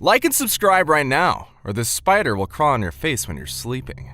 Like and subscribe right now, or this spider will crawl on your face when you're sleeping.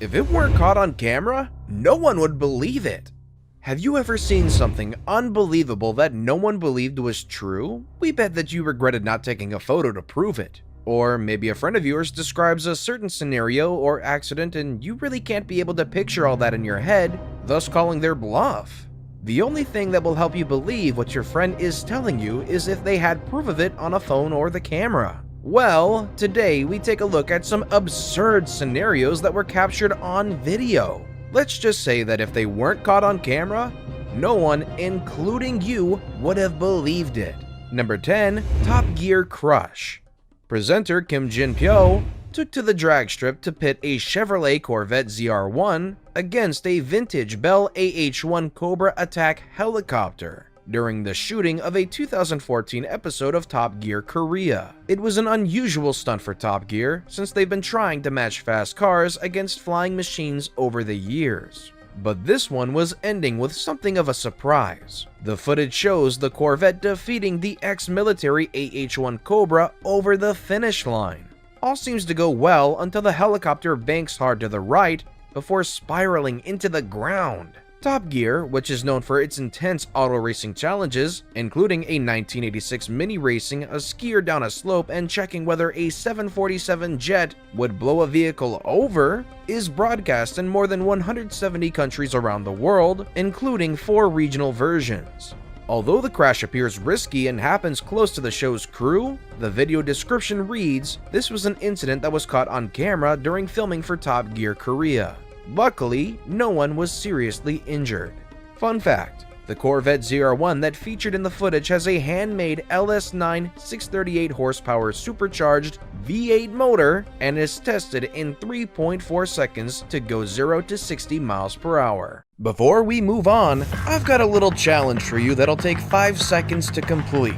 If it weren't caught on camera, no one would believe it. Have you ever seen something unbelievable that no one believed was true? We bet that you regretted not taking a photo to prove it. Or maybe a friend of yours describes a certain scenario or accident and you really can't be able to picture all that in your head, thus calling their bluff. The only thing that will help you believe what your friend is telling you is if they had proof of it on a phone or the camera. Well, today we take a look at some absurd scenarios that were captured on video. Let's just say that if they weren't caught on camera, no one, including you, would have believed it. Number 10. Top Gear Crush. Presenter Kim Jin-pyo took to the drag strip to pit a Chevrolet Corvette ZR1 against a vintage Bell AH-1 Cobra attack helicopter during the shooting of a 2014 episode of Top Gear Korea. It was an unusual stunt for Top Gear since they've been trying to match fast cars against flying machines over the years. But this one was ending with something of a surprise. The footage shows the Corvette defeating the ex-military AH-1 Cobra over the finish line. All seems to go well until the helicopter banks hard to the right before spiraling into the ground. Top Gear, which is known for its intense auto racing challenges, including a 1986 mini racing a skier down a slope and checking whether a 747 jet would blow a vehicle over, is broadcast in more than 170 countries around the world, including 4 regional versions. Although the crash appears risky and happens close to the show's crew, the video description reads, "This was an incident that was caught on camera during filming for Top Gear Korea. Luckily, no one was seriously injured." Fun fact, the Corvette ZR1 that featured in the footage has a handmade LS9 638 horsepower supercharged V8 motor and is tested in 3.4 seconds to go 0 to 60 miles per hour. Before we move on, I've got a little challenge for you that'll take 5 seconds to complete.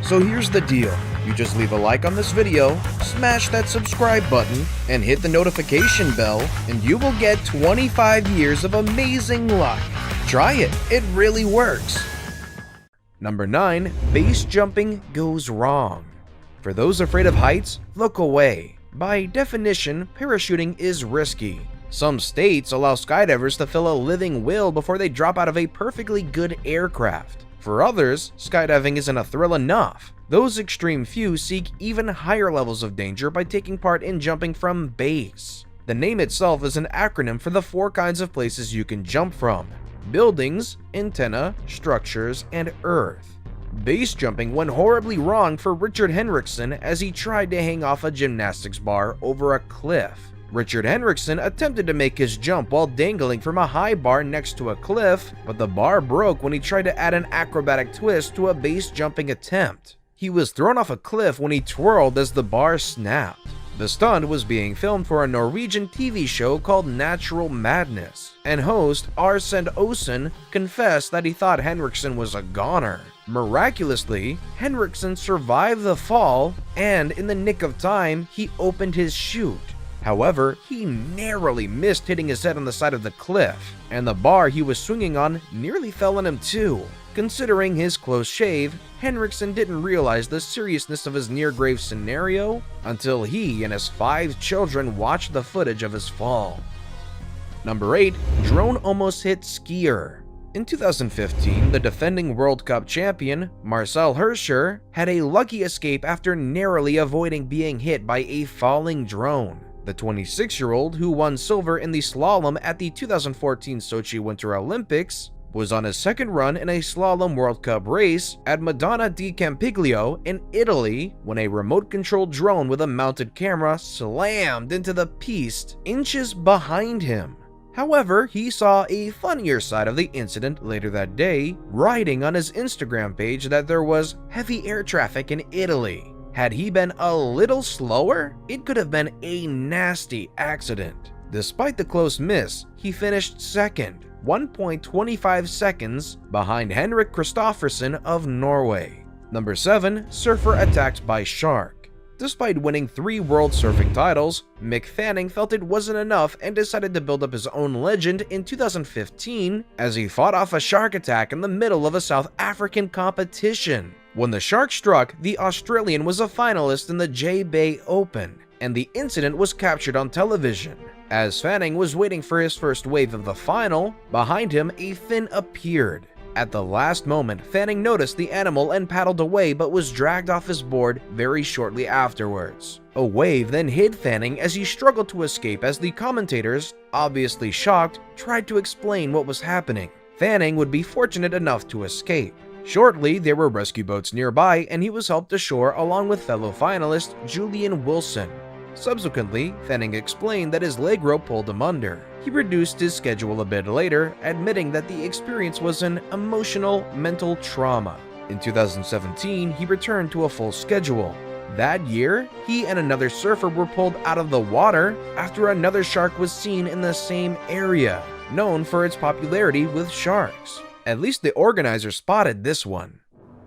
So here's the deal. You just leave a like on this video, smash that subscribe button, and hit the notification bell, and you will get 25 years of amazing luck. Try it, it really works. Number 9. Base jumping goes wrong. For those afraid of heights, look away. By definition, parachuting is risky. Some states allow skydivers to fill a living will before they drop out of a perfectly good aircraft. For others, skydiving isn't a thrill enough. Those extreme few seek even higher levels of danger by taking part in jumping from base. The name itself is an acronym for the 4 kinds of places you can jump from: buildings, antenna, structures, and earth. Base jumping went horribly wrong for Richard Henriksen as he tried to hang off a gymnastics bar over a cliff. Richard Henriksen attempted to make his jump while dangling from a high bar next to a cliff, but the bar broke when he tried to add an acrobatic twist to a base jumping attempt. He was thrown off a cliff when he twirled as the bar snapped. The stunt was being filmed for a Norwegian TV show called Natural Madness, and host Arsend Osen confessed that he thought Henriksen was a goner. Miraculously, Henriksen survived the fall, and in the nick of time, he opened his chute. However, he narrowly missed hitting his head on the side of the cliff, and the bar he was swinging on nearly fell on him too. Considering his close shave, Henriksen didn't realize the seriousness of his near-grave scenario until he and his 5 children watched the footage of his fall. Number 8. Drone almost hit skier. In 2015, the defending World Cup champion, Marcel Hirscher, had a lucky escape after narrowly avoiding being hit by a falling drone. The 26-year-old, who won silver in the slalom at the 2014 Sochi Winter Olympics, was on his second run in a slalom World Cup race at Madonna di Campiglio in Italy when a remote-controlled drone with a mounted camera slammed into the piste inches behind him. However, he saw a funnier side of the incident later that day, writing on his Instagram page that there was heavy air traffic in Italy. Had he been a little slower, it could have been a nasty accident. Despite the close miss, he finished second, 1.25 seconds behind Henrik Kristoffersen of Norway. Number 7. Surfer attacked by shark. Despite winning 3 world surfing titles, Mick Fanning felt it wasn't enough and decided to build up his own legend in 2015 as he fought off a shark attack in the middle of a South African competition. When the shark struck, the Australian was a finalist in the J-Bay Open, and the incident was captured on television. As Fanning was waiting for his first wave of the final, behind him a fin appeared. At the last moment, Fanning noticed the animal and paddled away but was dragged off his board very shortly afterwards. A wave then hid Fanning as he struggled to escape as the commentators, obviously shocked, tried to explain what was happening. Fanning would be fortunate enough to escape. Shortly, there were rescue boats nearby and he was helped ashore along with fellow finalist Julian Wilson. Subsequently, Fanning explained that his leg rope pulled him under. He reduced his schedule a bit later, admitting that the experience was an emotional, mental trauma. In 2017, he returned to a full schedule. That year, he and another surfer were pulled out of the water after another shark was seen in the same area, known for its popularity with sharks. At least the organizer spotted this one.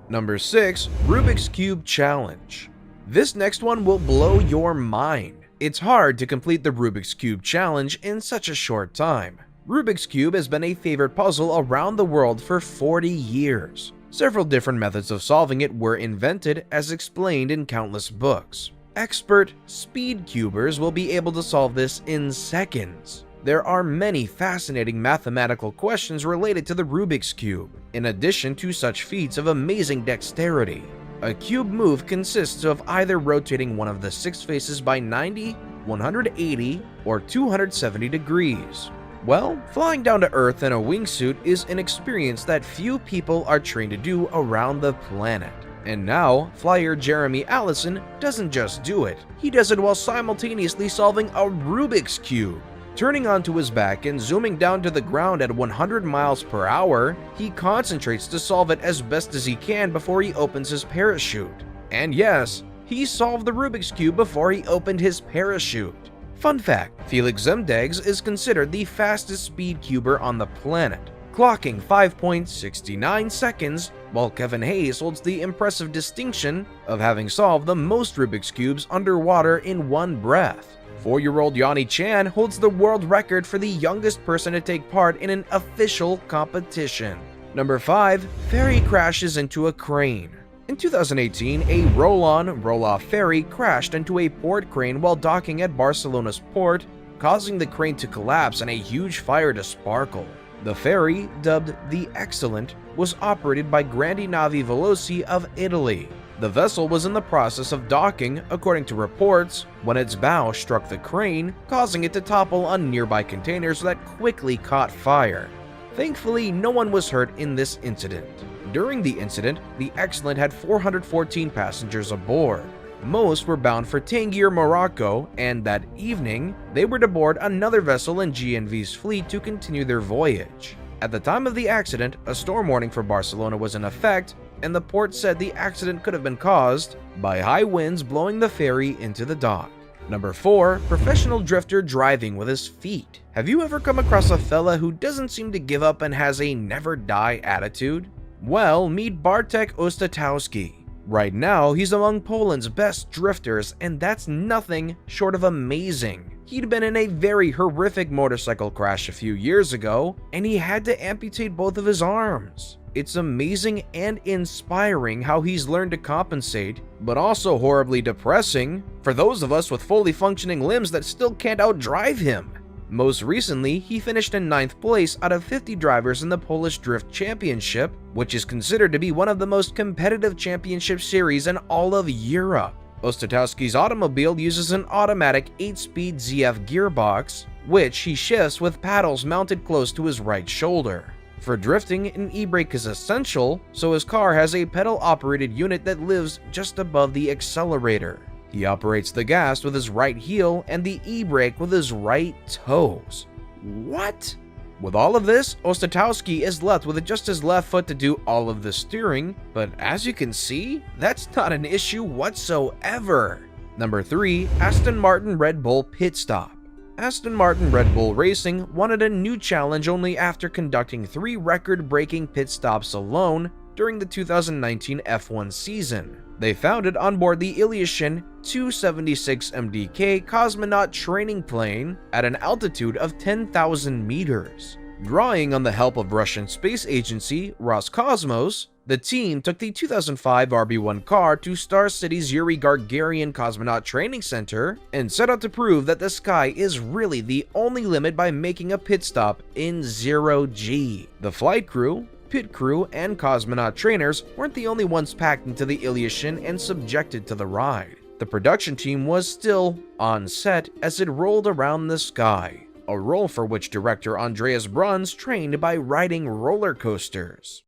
Number 6. Rubik's Cube Challenge. This next one will blow your mind. It's hard to complete the Rubik's Cube Challenge in such a short time. Rubik's Cube has been a favorite puzzle around the world for 40 years. Several different methods of solving it were invented as explained in countless books. Expert speed cubers will be able to solve this in seconds. There are many fascinating mathematical questions related to the Rubik's Cube, in addition to such feats of amazing dexterity. A cube move consists of either rotating one of the 6 faces by 90, 180, or 270 degrees. Well, flying down to Earth in a wingsuit is an experience that few people are trained to do around the planet. And now, flyer Jeremy Allison doesn't just do it, he does it while simultaneously solving a Rubik's Cube. Turning onto his back and zooming down to the ground at 100 miles per hour, he concentrates to solve it as best as he can before he opens his parachute. And yes, he solved the Rubik's Cube before he opened his parachute. Fun fact, Felix Zemdegs is considered the fastest speed cuber on the planet, clocking 5.69 seconds, while Kevin Hayes holds the impressive distinction of having solved the most Rubik's Cubes underwater in one breath. 4-year-old Yanni Chan holds the world record for the youngest person to take part in an official competition. Number 5. Ferry crashes into a crane. In 2018, a roll-on, roll-off ferry crashed into a port crane while docking at Barcelona's port, causing the crane to collapse and a huge fire to sparkle. The ferry, dubbed the Excellent, was operated by Grandi Navi Veloci of Italy. The vessel was in the process of docking, according to reports, when its bow struck the crane, causing it to topple on nearby containers that quickly caught fire. Thankfully, no one was hurt in this incident. During the incident, the Excellent had 414 passengers aboard. Most were bound for Tangier, Morocco, and that evening, they were to board another vessel in GNV's fleet to continue their voyage. At the time of the accident, a storm warning for Barcelona was in effect, and the port said the accident could have been caused by high winds blowing the ferry into the dock. Number 4. Professional drifter driving with his feet. Have you ever come across a fella who doesn't seem to give up and has a never die attitude? Well, meet Bartek Ostatowski. Right now, he's among Poland's best drifters, and that's nothing short of amazing. He'd been in a very horrific motorcycle crash a few years ago, and he had to amputate both of his arms. It's amazing and inspiring how he's learned to compensate, but also horribly depressing for those of us with fully functioning limbs that still can't outdrive him. Most recently, he finished in 9th place out of 50 drivers in the Polish Drift Championship, which is considered to be one of the most competitive championship series in all of Europe. Ostatowski's automobile uses an automatic 8-speed ZF gearbox, which he shifts with paddles mounted close to his right shoulder. For drifting, an e-brake is essential, so his car has a pedal-operated unit that lives just above the accelerator. He operates the gas with his right heel and the e-brake with his right toes. What? With all of this, Ostatowski is left with just his left foot to do all of the steering, but as you can see, that's not an issue whatsoever. Number 3. Aston Martin Red Bull Pit Stop. Aston Martin Red Bull Racing wanted a new challenge only after conducting 3 record-breaking pit stops alone during the 2019 F1 season. They found it on board the Ilyushin 276 MDK cosmonaut training plane at an altitude of 10,000 meters. Drawing on the help of Russian space agency Roscosmos, the team took the 2005 RB-1 car to Star City's Yuri Gagarin Cosmonaut Training Center and set out to prove that the sky is really the only limit by making a pit stop in 0G. The flight crew, pit crew, and cosmonaut trainers weren't the only ones packed into the Ilyushin and subjected to the ride. The production team was still on set as it rolled around the sky, a role for which director Andreas Bruns trained by riding roller coasters.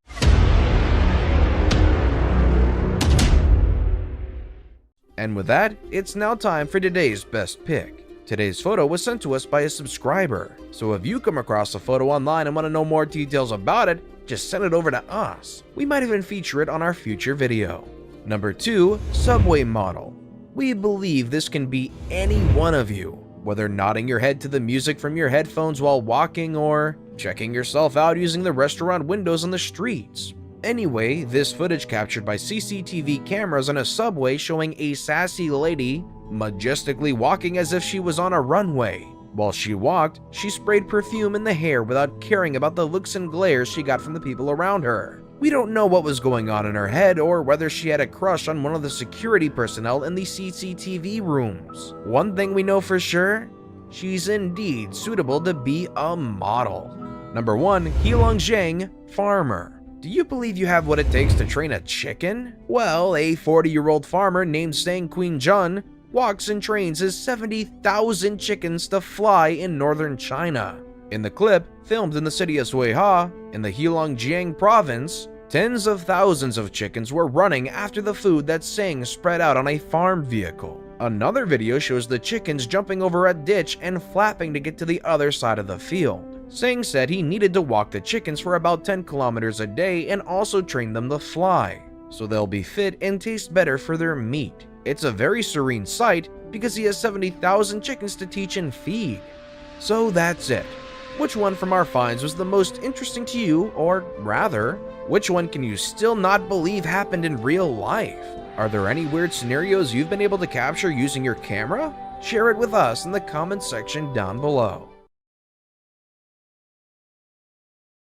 And with that, it's now time for today's best pick. Today's photo was sent to us by a subscriber, so if you come across a photo online and want to know more details about it, just send it over to us. We might even feature it on our future video. Number 2, subway model. We believe this can be any one of you, whether nodding your head to the music from your headphones while walking or checking yourself out using the restaurant windows on the streets. Anyway, this footage captured by CCTV cameras on a subway showing a sassy lady majestically walking as if she was on a runway. While she walked, she sprayed perfume in the hair without caring about the looks and glares she got from the people around her. We don't know what was going on in her head or whether she had a crush on one of the security personnel in the CCTV rooms. One thing we know for sure, she's indeed suitable to be a model. Number 1, Heilong Zhang, farmer. Do you believe you have what it takes to train a chicken? Well, a 40-year-old farmer named Sang Queen Jun walks and trains his 70,000 chickens to fly in northern China. In the clip, filmed in the city of Suiha, in the Heilongjiang province, tens of thousands of chickens were running after the food that Sang spread out on a farm vehicle. Another video shows the chickens jumping over a ditch and flapping to get to the other side of the field. Sang said he needed to walk the chickens for about 10 kilometers a day and also train them to fly, so they'll be fit and taste better for their meat. It's a very serene sight because he has 70,000 chickens to teach and feed. So that's it. Which one from our finds was the most interesting to you, or rather, which one can you still not believe happened in real life? Are there any weird scenarios you've been able to capture using your camera? Share it with us in the comments section down below.